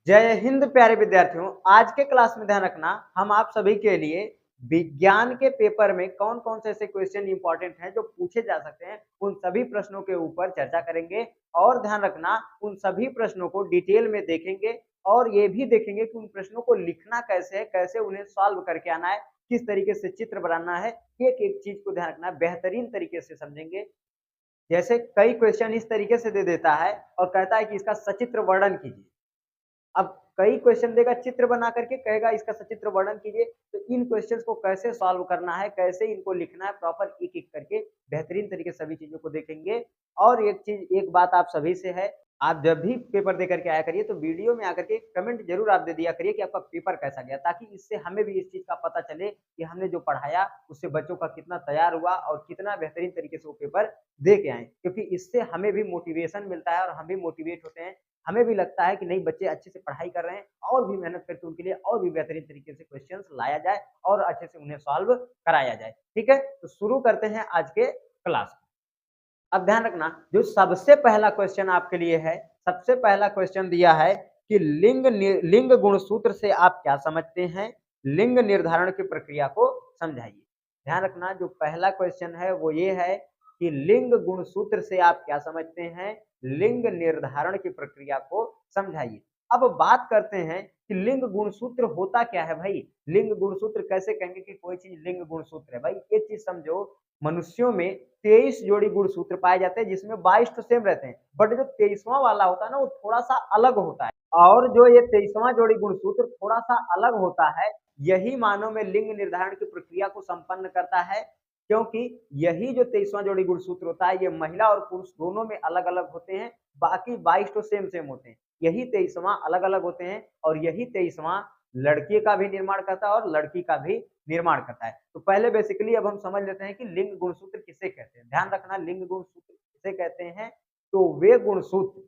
जय हिंद प्यारे विद्यार्थियों। आज के क्लास में ध्यान रखना, हम आप सभी के लिए विज्ञान के पेपर में कौन कौन से ऐसे क्वेश्चन इंपॉर्टेंट हैं जो पूछे जा सकते हैं, उन सभी प्रश्नों के ऊपर चर्चा करेंगे। और ध्यान रखना, उन सभी प्रश्नों को डिटेल में देखेंगे और ये भी देखेंगे कि उन प्रश्नों को लिखना कैसे है, कैसे उन्हें सॉल्व करके आना है, किस तरीके से चित्र बनाना है। एक एक चीज को ध्यान रखना, बेहतरीन तरीके से समझेंगे। जैसे कई क्वेश्चन इस तरीके से दे देता है और कहता है कि इसका सचित्र वर्णन कीजिए। अब कई क्वेश्चन देगा, चित्र बना करके कहेगा इसका सचित्र वर्णन कीजिए। तो इन क्वेश्चंस को कैसे सॉल्व करना है, कैसे इनको लिखना है, प्रॉपर एक एक करके बेहतरीन तरीके से सभी चीजों को देखेंगे। और एक बात आप सभी से है, आप जब भी पेपर दे करके आया करिए तो वीडियो में आकर के कमेंट जरूर आप दे दिया करिए कि आपका पेपर कैसा गया, ताकि इससे हमें भी इस चीज का पता चले कि हमने जो पढ़ाया उससे बच्चों का कितना तैयार हुआ और कितना बेहतरीन तरीके से वो पेपर दे के आए। क्योंकि इससे हमें भी मोटिवेशन मिलता है और हम भी मोटिवेट होते हैं। हमें भी लगता है कि नहीं, बच्चे अच्छे से पढ़ाई कर रहे हैं, और भी मेहनत करके उनके लिए और भी बेहतरीन तरीके से क्वेश्चंस लाया जाए और अच्छे से उन्हें सॉल्व कराया जाए। ठीक है, तो शुरू करते हैं आज के क्लास को। अब ध्यान रखना, जो सबसे पहला क्वेश्चन आपके लिए है, सबसे पहला क्वेश्चन दिया है कि लिंग गुणसूत्र से आप क्या समझते हैं, लिंग निर्धारण की प्रक्रिया को समझाइए। ध्यान रखना, जो पहला क्वेश्चन है वो ये है कि लिंग गुणसूत्र से आप क्या समझते हैं, लिंग निर्धारण की प्रक्रिया को समझाइए। अब बात करते हैं कि लिंग गुणसूत्र होता क्या है भाई। लिंग गुणसूत्र कैसे कहेंगे कि कोई चीज लिंग गुणसूत्र है? भाई एक चीज समझो, मनुष्यों में 23 जोड़ी गुणसूत्र पाए जाते हैं, जिसमें 22 तो सेम रहते हैं, बट जो 23वां वाला होता है ना, वो थोड़ा सा अलग होता है। और जो ये 23वां जोड़ी गुणसूत्र थोड़ा सा अलग होता है, यही मानव में लिंग निर्धारण की प्रक्रिया को संपन्न करता है। क्योंकि यही जो 23वां जोड़ी गुणसूत्र होता है, ये महिला और पुरुष दोनों में अलग अलग होते हैं, बाकी 22 तो सेम सेम होते हैं। यही 23वां अलग अलग होते हैं और यही 23वां लड़के का भी निर्माण करता है और लड़की का भी निर्माण करता है। तो पहले बेसिकली अब हम समझ लेते हैं कि लिंग गुणसूत्र किसे कहते हैं। ध्यान रखना, लिंग गुणसूत्र किसे कहते हैं, तो वे गुणसूत्र,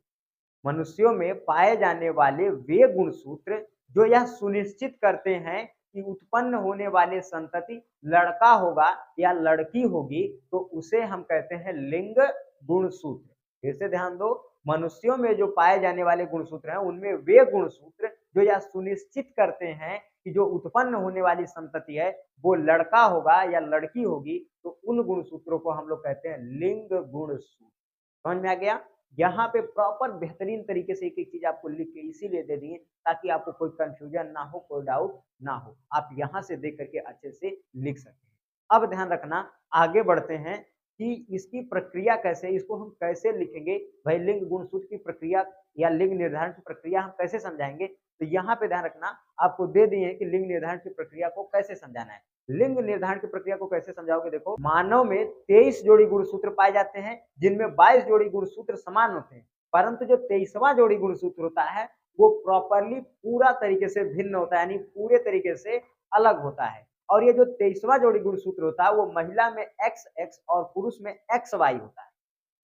मनुष्यों में पाए जाने वाले वे गुणसूत्र जो यह सुनिश्चित करते हैं कि उत्पन्न होने वाले संतति लड़का होगा या लड़की होगी, तो उसे हम कहते हैं लिंग गुणसूत्र। फिर से ध्यान दो, मनुष्यों में जो पाए जाने वाले गुणसूत्र हैं, उनमें वे गुणसूत्र जो यह सुनिश्चित करते हैं कि जो उत्पन्न होने वाली संतति है वो लड़का होगा या लड़की होगी, तो उन गुणसूत्रों को हम लोग कहते हैं लिंग गुणसूत्र। समझ में आ गया? यहाँ पे प्रॉपर बेहतरीन तरीके से एक एक चीज आपको लिख के इसीलिए दे दिए ताकि आपको कोई कंफ्यूजन ना हो, कोई डाउट ना हो, आप यहाँ से देख करके अच्छे से लिख सकते हैं। अब ध्यान रखना, आगे बढ़ते हैं कि इसकी प्रक्रिया कैसे, इसको हम कैसे लिखेंगे। भाई लिंग गुणसूत्र की प्रक्रिया या लिंग निर्धारण की प्रक्रिया हम कैसे समझाएंगे, तो यहाँ पे ध्यान रखना, आपको दे दिए हैं कि लिंग निर्धारण की प्रक्रिया को कैसे समझाना है। लिंग निर्धारण की प्रक्रिया को कैसे समझाओगे, देखो मानव में 23 जोड़ी गुणसूत्र पाए जाते हैं, जिनमें 22 जोड़ी गुणसूत्र समान होते हैं, परंतु जो 23वां जोड़ी गुणसूत्र होता है वो प्रॉपरली पूरा तरीके से भिन्न होता है, यानी पूरे तरीके से अलग होता है। और ये जो 23वां जोड़ी गुणसूत्र होता है वो महिला में XX और पुरुष में XY होता है।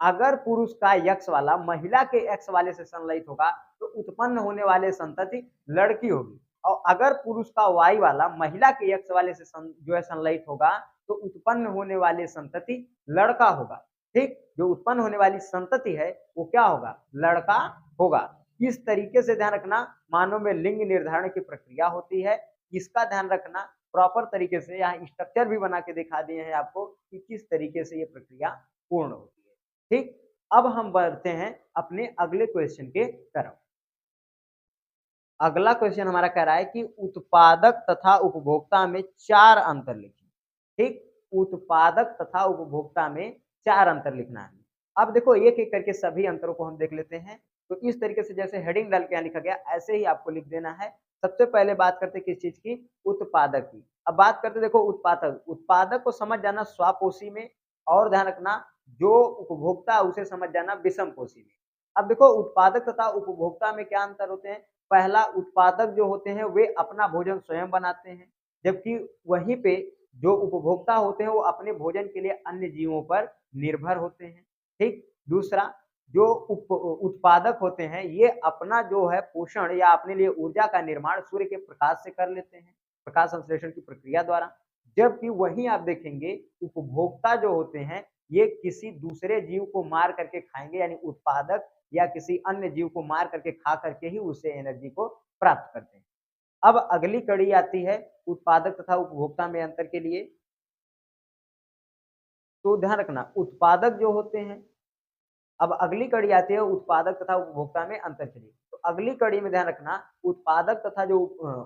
अगर पुरुष का यक्ष वाला महिला के एक्स वाले से संलयित होगा तो उत्पन्न होने वाले संतति लड़की होगी, और अगर पुरुष का वाई वाला महिला के यक्ष वाले से जो है संलयित होगा तो उत्पन्न होने वाले संतति लड़का होगा। ठीक, जो उत्पन्न होने वाली संतति है वो क्या होगा, लड़का होगा। इस तरीके से ध्यान रखना, मानव में लिंग निर्धारण की प्रक्रिया होती है। इसका ध्यान रखना, प्रॉपर तरीके से यहाँ स्ट्रक्चर भी बना के दिखा दिए हैं आपको कि किस तरीके से ये प्रक्रिया पूर्ण होती है। ठीक, अब हम बढ़ते हैं अपने अगले क्वेश्चन के तरफ। अगला क्वेश्चन हमारा कह रहा है कि उत्पादक तथा उपभोक्ता में 4 अंतर लिखें। ठीक, उत्पादक तथा उपभोक्ता में 4 अंतर लिखना है। अब देखो एक एक करके सभी अंतरों को हम देख लेते हैं। तो इस तरीके से जैसे हेडिंग डाल के यहाँ लिखा गया, ऐसे ही आपको लिख देना है। सबसे पहले बात करते हैं किस चीज की, उत्पादक की। अब बात करते देखो उत्पादक, उत्पादक को समझ जाना स्वापोषी में, और ध्यान रखना जो उपभोक्ता उसे समझ जाना विषमपोषी में। अब देखो उत्पादक तथा उपभोक्ता में क्या अंतर होते हैं। पहला, उत्पादक जो होते हैं वे अपना भोजन स्वयं बनाते हैं, जबकि वहीं पे जो उपभोक्ता होते हैं वो अपने भोजन के लिए अन्य जीवों पर निर्भर होते हैं। ठीक, दूसरा, जो उत्पादक होते हैं ये अपना जो है पोषण या अपने लिए ऊर्जा का निर्माण सूर्य के प्रकाश से कर लेते हैं, प्रकाश संश्लेषण की प्रक्रिया द्वारा। जबकि वहीं आप देखेंगे उपभोक्ता जो होते हैं ये किसी दूसरे जीव को मार करके खाएंगे, यानी उत्पादक या किसी अन्य जीव को मार करके खा करके ही उससे एनर्जी को प्राप्त करते हैं। अब अगली कड़ी आती है उत्पादक तथा उपभोक्ता में अंतर के लिए। तो ध्यान रखना उत्पादक जो होते हैं, अब अगली कड़ी आती है उत्पादक तथा उपभोक्ता में अंतर के लिए। तो अगली कड़ी में ध्यान रखना उत्पादक तथा जो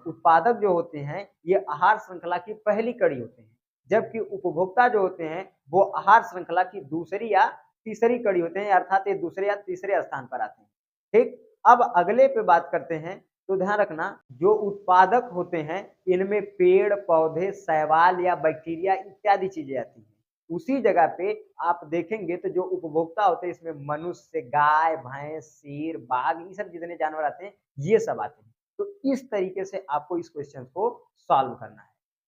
उत्पादक जो होते हैं ये आहार श्रृंखला की पहली कड़ी होते हैं, जबकि उपभोक्ता जो होते हैं वो आहार श्रृंखला की दूसरी या तीसरी कड़ी होते हैं, अर्थात ये दूसरे या तीसरे स्थान पर आते हैं। ठीक, अब अगले पे बात करते हैं। तो ध्यान रखना जो उत्पादक होते हैं इनमें पेड़ पौधे शैवाल या बैक्टीरिया इत्यादि चीजें आती हैं। उसी जगह पे आप देखेंगे तो जो उपभोक्ता होते हैं इसमें मनुष्य, गाय, भैंस, शेर, बाघ ये सब जितने जानवर आते हैं ये सब आते हैं। तो इस तरीके से आपको इस क्वेश्चन को सॉल्व करना है।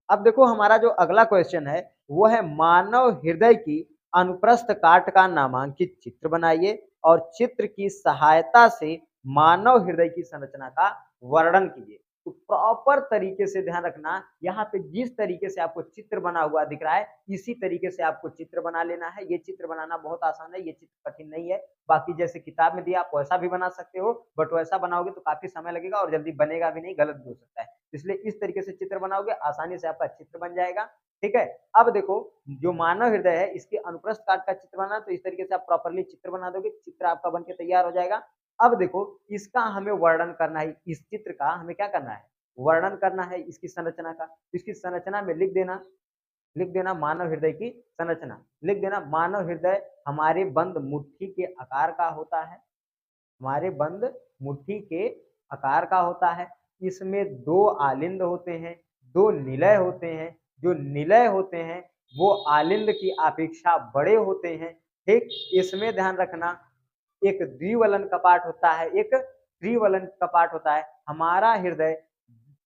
अब देखो हमारा जो अगला क्वेश्चन है वो है मानव हृदय की अनुप्रस्थ काट का नामांकित चित्र बनाइए और चित्र की सहायता से मानव हृदय की संरचना का वर्णन कीजिए। तो प्रॉपर तरीके से ध्यान रखना यहाँ पे जिस तरीके से आपको चित्र बना हुआ दिख रहा है इसी तरीके से आपको चित्र बना लेना है। ये चित्र बनाना बहुत आसान है, ये चित्र कठिन नहीं है। बाकी जैसे किताब में दिया आप वैसा भी बना सकते हो, बट वैसा बनाओगे तो काफी समय लगेगा और जल्दी बनेगा भी नहीं, गलत भी हो सकता है। इसलिए इस तरीके से चित्र बनाओगे आसानी से आपका चित्र बन जाएगा। ठीक है, अब देखो जो मानव हृदय है इसके अनुप्रस्थ काट का चित्र बना, तो इस तरीके से आप प्रॉपरली चित्र बना दोगे, चित्र आपका बन के तैयार हो जाएगा। अब देखो इसका हमें वर्णन करना है, इस चित्र का हमें क्या करना है, वर्णन करना है इसकी संरचना का। इसकी संरचना में लिख देना मानव हृदय की संरचना, लिख देना मानव हृदय हमारे बंद मुट्ठी के आकार का होता है, हमारे बंद मुट्ठी के आकार का होता है। इसमें दो आलिंद होते हैं, दो निलय होते हैं। जो निलय होते हैं वो आलिंद की अपेक्षा बड़े होते हैं। ठीक, इसमें ध्यान रखना एक द्विवलन कपाट होता है, एक त्रिवलन कपाट होता है। हमारा हृदय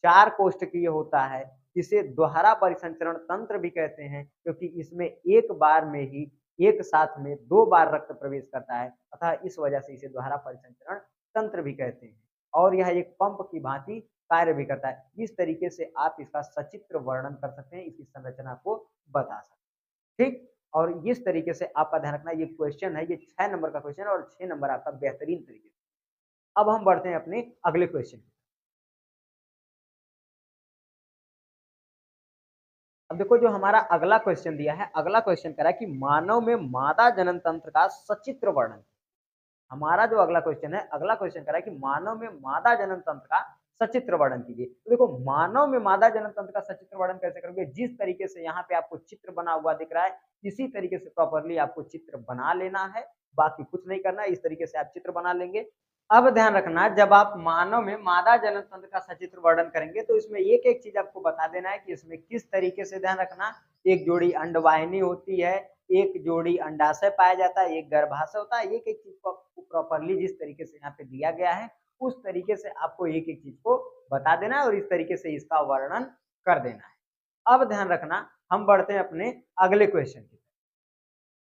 4 कोष्ठकीय होता है। इसे दोहरा परिसंचरण तंत्र भी कहते हैं क्योंकि इसमें एक बार में ही एक साथ में 2 बार रक्त प्रवेश करता है, अतः इस वजह से इसे दोहरा परिसंचरण तंत्र भी कहते हैं। और यह एक पंप की भांति कार्य भी करता है। इस तरीके से आप इसका सचित्र वर्णन कर सकते हैं, इसकी संरचना को बता सकते हैं। ठीक, और इस तरीके से आपका ध्यान रखना ये क्वेश्चन है, ये 6 नंबर का क्वेश्चन है और 6 नंबर आपका बेहतरीन तरीके से। अब हम बढ़ते हैं अपने अगले क्वेश्चन। अब देखो जो हमारा अगला क्वेश्चन दिया है, अगला क्वेश्चन कह रहा है कि मानव में मादा जनन तंत्र का सचित्र वर्णन। हमारा जो अगला क्वेश्चन है, अगला क्वेश्चन कह रहा है कि मानव में मादा जनन तंत्र का सचित्र वर्णन कीजिए। तो देखो मानव में मादा जनन तंत्र का सचित्र वर्णन कैसे करोगे, जिस तरीके से यहाँ पे आपको चित्र बना हुआ दिख रहा है इसी तरीके से प्रॉपरली आपको चित्र बना लेना है, बाकी कुछ नहीं करना है। इस तरीके से आप चित्र बना लेंगे। अब ध्यान रखना जब आप मानव में मादा जनन तंत्र का सचित्र वर्णन करेंगे तो इसमें एक एक चीज आपको बता देना है कि इसमें किस तरीके से, ध्यान रखना एक जोड़ी अंडवाहिनी होती है, एक जोड़ी अंडाशय पाया जाता है, एक गर्भाशय होता है। एक एक चीज को प्रॉपरली जिस तरीके से यहाँ पे दिया गया है उस तरीके से आपको एक एक चीज को बता देना है और इस तरीके से इसका वर्णन कर देना है। अब ध्यान रखना हम बढ़ते हैं अपने अगले क्वेश्चन की।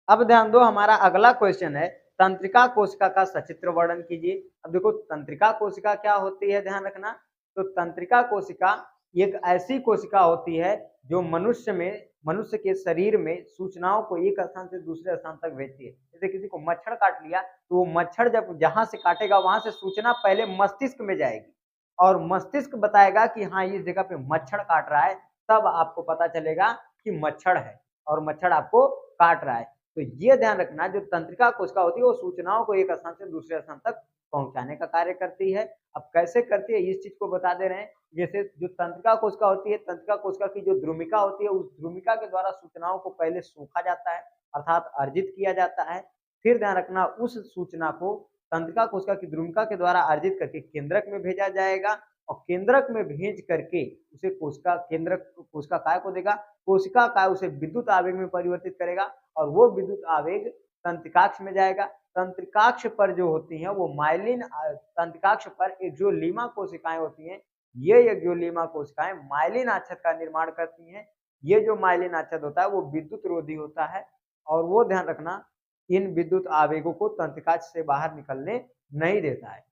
अब ध्यान दो हमारा अगला क्वेश्चन है तंत्रिका कोशिका का सचित्र वर्णन कीजिए। अब देखो तंत्रिका कोशिका क्या होती है, ध्यान रखना। तो तंत्रिका कोशिका एक ऐसी कोशिका होती है जो मनुष्य के शरीर में सूचनाओं को एक स्थान से दूसरे स्थान तक भेजती है। जैसे किसी को मच्छर काट लिया तो वो मच्छर जब जहां से काटेगा वहां से सूचना पहले मस्तिष्क में जाएगी और मस्तिष्क बताएगा कि हाँ इस जगह पे मच्छर काट रहा है, तब आपको पता चलेगा कि मच्छर है और मच्छर आपको काट रहा है। तो ये ध्यान रखना जो तंत्रिका कोशिका होती है वो सूचनाओं को एक स्थान से दूसरे स्थान तक पहुंचाने का कार्य करती है। अब कैसे करती है इस चीज को बता दे रहे हैं। जैसे जो तंत्रिका कोशिका होती है, तंत्रिका कोशिका की जो द्रुमिका होती है उस द्रुमिका के द्वारा सूचनाओं को पहले सोखा जाता है अर्थात अर्जित किया जाता है। फिर ध्यान रखना उस सूचना को तंत्रिका कोशिका की द्रुमिका के द्वारा अर्जित करके केंद्रक में भेजा जाएगा और केंद्रक में भेज करके उसे कोशिका केंद्रक कोशिका काय को देगा, कोशिका काय उसे विद्युत आवेग में परिवर्तित करेगा और वो विद्युत आवेग तंत्रिकाक्ष में जाएगा। तंत्रिकाक्ष पर जो होती हैं वो माइलिन, तंत्रिकाक्ष पर एक्सोलीमा कोशिकाएं होती हैं। ये एक्सोलीमा कोशिकाएं माइलिन आच्छद का निर्माण करती हैं। ये जो माइलिन आच्छद होता है वो विद्युत रोधी होता है और वो ध्यान रखना इन विद्युत आवेगों को तंत्रिकाक्ष से बाहर निकलने नहीं देता है।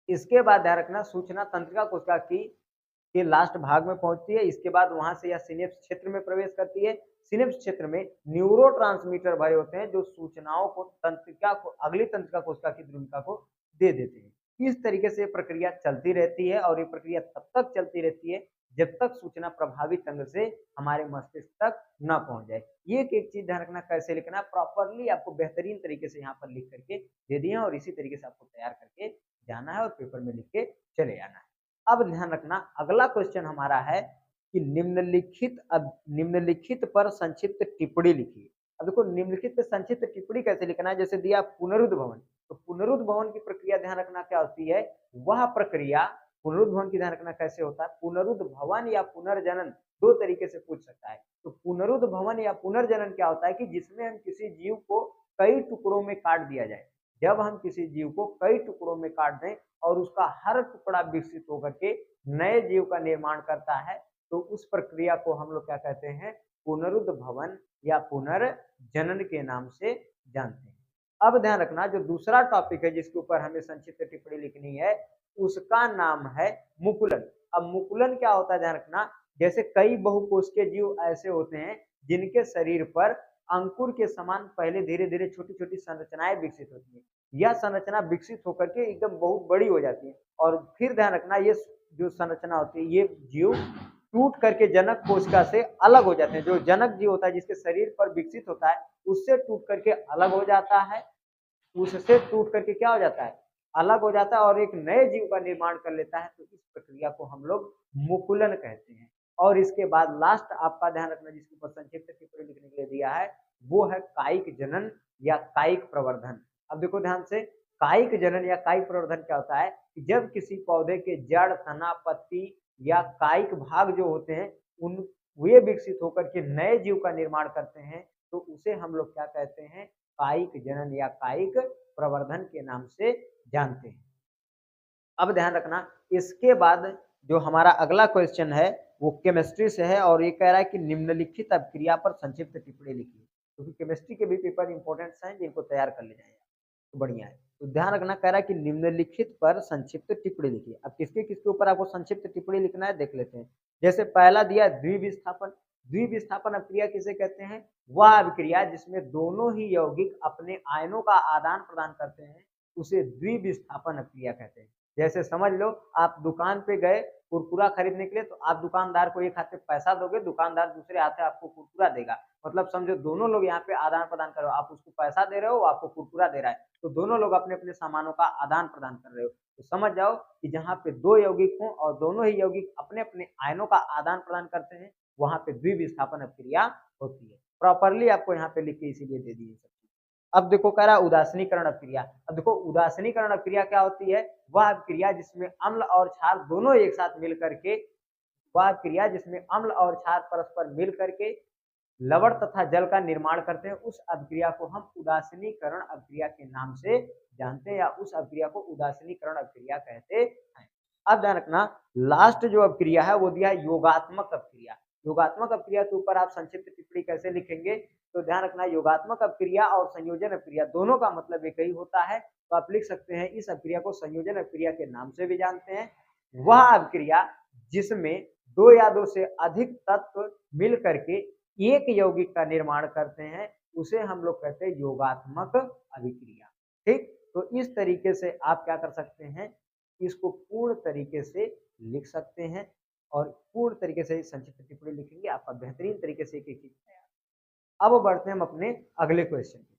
इसके बाद ध्यान रखना सूचना तंत्रिका कोशिका की के लास्ट भाग में पहुंचती है। इसके बाद वहां से यह सिनेप्स क्षेत्र में प्रवेश करती है सिनेप्स क्षेत्र में न्यूरोट्रांसमीटर भरे होते हैं जो सूचनाओं को तंत्रिका को अगली तंत्रिका कोशिका की द्रुमिका को दे देते हैं। इस तरीके से प्रक्रिया चलती रहती है और ये प्रक्रिया तब तक चलती रहती है जब तक सूचना प्रभावी ढंग से हमारे मस्तिष्क तक न पहुंच जाए। ये एक चीज ध्यान रखना, कैसे लिखना है प्रॉपरली, आपको बेहतरीन तरीके से यहाँ पर लिख करके दे दिए और इसी तरीके से आपको तैयार करके जाना है और पेपर में लिख के चले जाना है। अब ध्यान रखना, अगला क्वेश्चन हमारा है कि निम्नलिखित पर संक्षिप्त टिप्पणी लिखिए। अब देखो निम्नलिखित पे संक्षिप्त टिप्पणी कैसे लिखना है, जैसे दिया पुनरुद्भवन, तो पुनरुद्भवन की प्रक्रिया ध्यान रखना क्या होती है, वह प्रक्रिया पुनरुद्भवन की ध्यान रखना कैसे होता है, पुनरुद्भवन या पुनर्जनन दो तरीके से पूछ सकता है। तो पुनरुद्भवन या पुनर्जनन क्या होता है कि जिसमें हम किसी जीव को कई टुकड़ों में काट दिया जाए। जब हम किसी जीव को कई टुकड़ों में काट दें और उसका हर टुकड़ा विकसित होकर के नए जीव का निर्माण करता है, तो उस प्रक्रिया को हम लोग क्या कहते हैं, पुनरुद्भवन या पुनर्जनन के नाम से जानते हैं। अब ध्यान रखना, जो दूसरा टॉपिक है जिसके ऊपर हमें संक्षिप्त टिप्पणी लिखनी है उसका नाम है मुकुलन। अब मुकुलन क्या होता है ध्यान रखना, जैसे कई बहुकोशिकीय जीव ऐसे होते हैं जिनके शरीर पर अंकुर के समान पहले धीरे धीरे छोटी छोटी संरचनाएं विकसित होती है। यह संरचना विकसित होकर के एकदम बहुत बड़ी हो जाती है और फिर ध्यान रखना ये जो संरचना होती है ये जीव टूट करके जनक कोशिका से अलग हो जाते हैं। जो जनक जीव होता है जिसके शरीर पर विकसित होता है उससे टूट करके अलग हो जाता है, उससे टूट करके क्या हो जाता है, अलग हो जाता है और एक नए जीव का निर्माण कर लेता है। तो इस प्रक्रिया को हम लोग मुकुलन कहते हैं। और इसके बाद लास्ट आपका ध्यान रखना जिसके ऊपर संक्षिप्त टिप्पणी लिखने के लिए दिया है वो है कायिक जनन या कायिक प्रवर्धन। अब देखो ध्यान से, कायिक जनन या कायिक प्रवर्धन क्या होता है कि जब किसी पौधे के जड़, तना, पत्ती या कायिक भाग जो होते हैं उन वे विकसित होकर के नए जीव का निर्माण करते हैं, तो उसे हम लोग क्या कहते हैं, कायिक जनन या कायिक प्रवर्धन के नाम से जानते हैं। अब ध्यान रखना, इसके बाद जो हमारा अगला क्वेश्चन है वो केमिस्ट्री से है और ये कह रहा है कि निम्नलिखित अभिक्रिया पर संक्षिप्त टिप्पणी लिखिए। क्योंकि केमिस्ट्री के भी पेपर इंपॉर्टेंट हैं जिनको तैयार कर ले जाएंगे तो बढ़िया है। तो ध्यान रखना, कह रहा है कि निम्नलिखित पर संक्षिप्त टिप्पणी लिखिए। अब किसके किसके ऊपर आपको संक्षिप्त टिप्पणी लिखना है देख लेते हैं। जैसे पहला दिया द्विविस्थापन। द्विविस्थापन अभिक्रिया किसे कहते हैं, वह अभिक्रिया जिसमें दोनों ही यौगिक अपने आयनों का आदान प्रदान करते हैं उसे द्विविस्थापन अभिक्रिया कहते हैं। जैसे समझ लो आप दुकान पे गए कुरकुरा खरीदने के लिए, तो आप दुकानदार को एक हाथ से पैसा दोगे, दुकानदार दूसरे हाथ से आपको कुरकुरा देगा। मतलब समझो दोनों लोग यहाँ पे आदान प्रदान कर रहे हो, आप उसको पैसा दे रहे हो, वो आपको कुरकुरा दे रहा है, तो दोनों लोग अपने अपने सामानों का आदान प्रदान कर रहे हो। तो समझ जाओ कि जहाँ पे दो यौगिक हों और दोनों ही यौगिक अपने अपने आयनों का आदान प्रदान करते हैं वहां पे द्विविस्थापन अभिक्रिया होती है। प्रॉपरली आपको यहाँ पे लिख के इसीलिए दे दी है। अब देखो कह रहा है उदासीनीकरण अभिक्रिया। अब देखो उदासीनीकरण अभिक्रिया क्या होती है, वह अभिक्रिया जिसमें अम्ल और क्षार दोनों एक साथ मिल करके, वह अभिक्रिया जिसमें अम्ल और क्षार परस्पर मिल करके लवण तथा जल का निर्माण करते हैं, उस अभिक्रिया को हम उदासीनीकरण अभिक्रिया के नाम से जानते हैं या उस अभिक्रिया को उदासीनीकरण अभिक्रिया कहते हैं। अब ध्यान रखना, लास्ट जो अभिक्रिया है वो दिया है योगात्मक अभिक्रिया। योगात्मक अभिक्रिया के ऊपर आप संक्षिप्त टिप्पणी कैसे लिखेंगे, तो ध्यान रखना योगात्मक अभिक्रिया और संयोजन अभिक्रिया दोनों का मतलब एक ही होता है। तो आप लिख सकते हैं इस अभिक्रिया को संयोजन अभिक्रिया के नाम से भी जानते हैं। वह अभिक्रिया जिसमें दो या दो से अधिक तत्व मिल करके एक यौगिक का निर्माण करते हैं उसे हम लोग कहते हैं योगात्मक अभिक्रिया। ठीक, तो इस तरीके से आप क्या कर सकते हैं, इसको पूर्ण तरीके से लिख सकते हैं और पूर्ण तरीके से संक्षिप्त टिप्पणी लिखेंगे, आपका बेहतरीन तरीके से एक एक चीज तैयार। अब बढ़ते हैं हम अपने अगले क्वेश्चन की।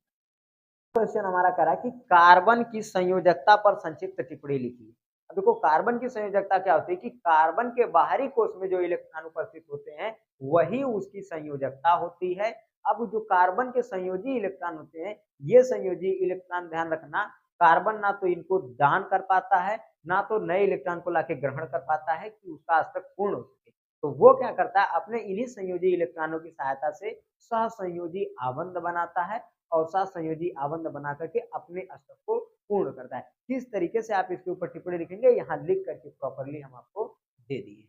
क्वेश्चन हमारा कह रहा है कि कार्बन की संयोजकता पर संक्षिप्त टिप्पणी लिखिए। अब देखो कार्बन की संयोजकता क्या होती है कि कार्बन के बाहरी कोश में जो इलेक्ट्रॉन उपस्थित होते हैं वही उसकी संयोजकता होती है। अब जो कार्बन के संयोजी इलेक्ट्रॉन होते हैं, ये संयोजी इलेक्ट्रॉन ध्यान रखना, कार्बन ना तो इनको दान कर पाता है ना तो नए इलेक्ट्रॉन को लाके ग्रहण कर पाता है कि उसका अष्टक पूर्ण हो सके। तो वो क्या करता है, अपने इन्हीं संयोजी इलेक्ट्रॉनों की सहायता से सहसंयोजी आबंध बनाता है और सहसंयोजी आबंध बना करके अपने अष्टक को पूर्ण करता है। किस तरीके से आप इसके ऊपर टिप्पणी लिखेंगे यहाँ लिख करके प्रॉपरली हम आपको दे दिए।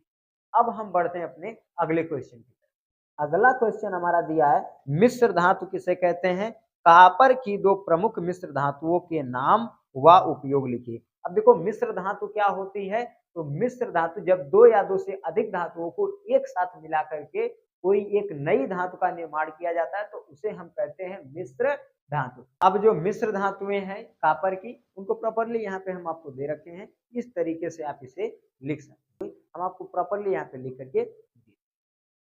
अब हम बढ़ते हैं अपने अगले क्वेश्चन की तरफ। अगला क्वेश्चन हमारा दिया है मिश्र धातु किसे कहते हैं, कॉपर की दो प्रमुख मिश्र धातुओं के नाम व उपयोग लिखिए। अब देखो मिश्र धातु क्या होती है, तो मिश्र धातु जब दो या दो से अधिक धातुओं को एक साथ मिला करके कोई एक नई धातु का निर्माण किया जाता है तो उसे हम कहते हैं मिश्र धातु। अब जो मिश्र धातुएं हैं कॉपर की, उनको प्रॉपर्ली यहाँ पे हम आपको दे रखे हैं, इस तरीके से आप इसे लिख सकते हैं। हम आपको प्रॉपर्ली यहाँ पे लिख करके दिए।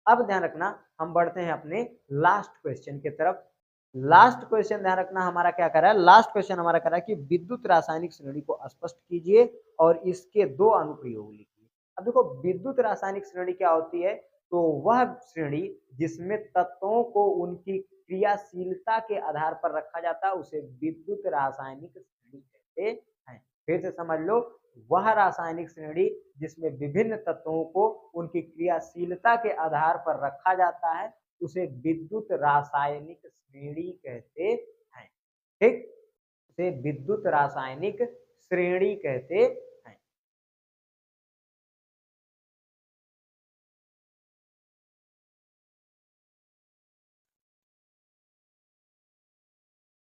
अब ध्यान रखना, हम बढ़ते हैं अपने लास्ट क्वेश्चन की तरफ। लास्ट क्वेश्चन ध्यान रखना हमारा क्या कर रहा है, लास्ट क्वेश्चन हमारा कर रहा है कि विद्युत रासायनिक श्रेणी को स्पष्ट कीजिए और इसके 2 अनुप्रयोग लिखिए। अब देखो विद्युत रासायनिक श्रेणी क्या होती है, तो वह श्रेणी जिसमें तत्वों को उनकी क्रियाशीलता के आधार पर रखा जाता है उसे विद्युत रासायनिक श्रेणी कहते हैं। फिर से समझ लो, वह रासायनिक श्रेणी जिसमें विभिन्न तत्वों को उनकी क्रियाशीलता के आधार पर रखा जाता है उसे विद्युत रासायनिक श्रेणी कहते हैं। ठीक, उसे विद्युत रासायनिक श्रेणी कहते हैं।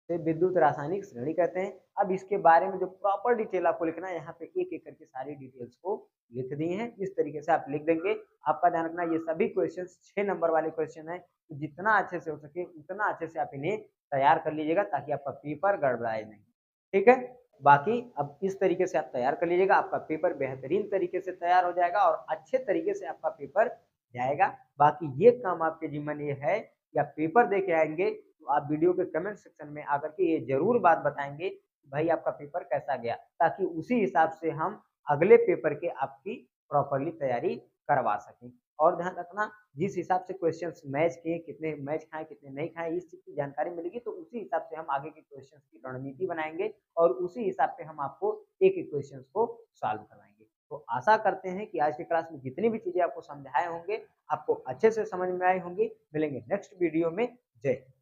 से विद्युत रासायनिक श्रेणी कहते हैं। अब इसके बारे में जो प्रॉपर डिटेल आपको लिखना है, यहाँ पे एक एक करके सारी डिटेल्स को लिख दी हैं। इस तरीके से आप लिख देंगे। आपका ध्यान रखना, ये सभी क्वेश्चंस 6 नंबर वाले क्वेश्चन है, तो जितना अच्छे से हो सके उतना अच्छे से आप इन्हें तैयार कर लीजिएगा ताकि आपका पेपर गड़बड़ाए नहीं। ठीक है, बाकी अब इस तरीके से आप तैयार कर लीजिएगा, आपका पेपर बेहतरीन तरीके से तैयार हो जाएगा और अच्छे तरीके से आपका पेपर जाएगा। बाकी ये काम आपके जिम्मे ये है कि आप पेपर दे के आएंगे तो आप वीडियो के कमेंट सेक्शन में आकर के ये जरूर बात बताएंगे कि भाई आपका पेपर कैसा गया, ताकि उसी हिसाब से हम अगले पेपर के आपकी प्रॉपरली तैयारी करवा सकें। और ध्यान रखना, जिस हिसाब से क्वेश्चंस मैच किए, कितने मैच खाए कितने नहीं खाए, इस चीज की जानकारी मिलेगी तो उसी हिसाब से हम आगे के क्वेश्चंस की रणनीति बनाएंगे और उसी हिसाब से हम आपको एक एक क्वेश्चन को सॉल्व करवाएंगे। तो आशा करते हैं कि आज की क्लास में जितनी भी चीजें आपको समझाए होंगे आपको अच्छे से समझ में आई होंगी। मिलेंगे नेक्स्ट वीडियो में। जय हिंद।